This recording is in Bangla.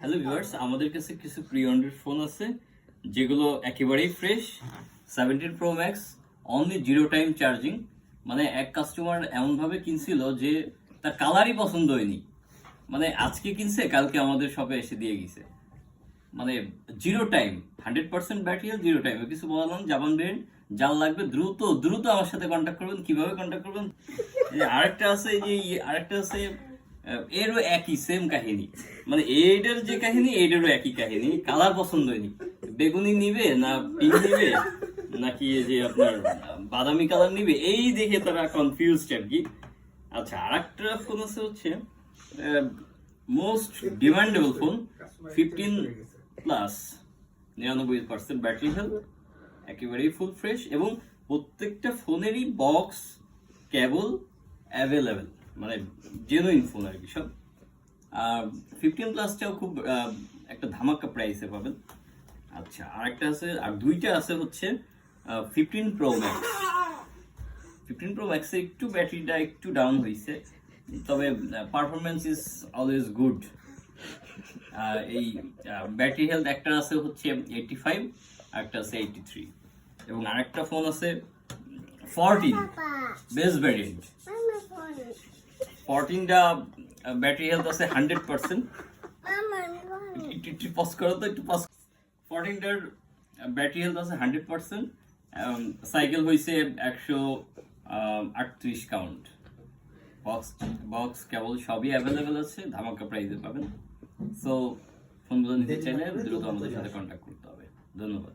হ্যালো ভিউয়ার্স, আমাদের কাছে কিছু প্রি অর্ডার ফোন আছে যেগুলো একেবারেই fresh. 17 Pro Max, only 0 time charging. মানে এক কাস্টমার এমনভাবে কিনছিল যে তার কালারই পছন্দ হয়নি, মানে আজকে কিনছে কালকে আমাদের শপে এসে দিয়ে গেছে। মানে 0 টাইম, 100% ব্যাটারি, 0 টাইম, কিছু বললাম। জাপান ব্র্যান্ড, যার লাগবে দ্রুত দ্রুত আমার সাথে কন্ট্যাক্ট করবেন। কিভাবে কন্ট্যাক্ট করবেন? আরেকটা আছে, আরেকটা আছে, এরও একই সেম কাহিনী। মানে এইটার যে কাহিনী, এইটারও একই কাহিনী। কালার পছন্দ হয়নি, বেগুনি নিবে না পিঙ্ক নিবে নাকি যে আপনার বাদামি কালার নিবে, এই দেখে তারা কনফিউজড আর কি। আচ্ছা, আরেকটা ফোন আছে হচ্ছে most demandable phone, 15 plus, 99% battery health, একেবারেই ফুল ফ্রেশ, এবং প্রত্যেকটা ফোনেরই বক্স কেবল অ্যাভেলেবেল, মানে জেনুইন ফোন আর কি সব। 15 প্লাসটাও খুব একটা ধামাকা প্রাইসে পাবেন। আচ্ছা, আরেকটা আছে, আর দুইটা আছে হচ্ছে 15 Pro Max। 15 Pro Max এ একটু ব্যাটারিটা একটু ডাউন হয়েছে, তবে পারফরমেন্স ইজ অলওয়েজ গুড। এই ব্যাটারি হেলথ একটা আছে হচ্ছে 85, একটা আছে 83, এবং আরেকটা ফোন আছে 14 বেস ভ্যারিয়েন্ট। 14টা ব্যাটারি হেলথ আছে 100%। একটু পজ করো তো, একটু পজ। 14টার ব্যাটারি হেলথ আছে 100%, সাইকেল হয়েছে 138 কাউন্ট। বক্স কেবল সবই অ্যাভেলেবেল আছে, ধামাকা প্রাইসে পাবেন। সো ফোনগুলো নিতে চাইলে দ্রুত আমাদের সাথে কন্ট্যাক্ট করতে হবে। ধন্যবাদ।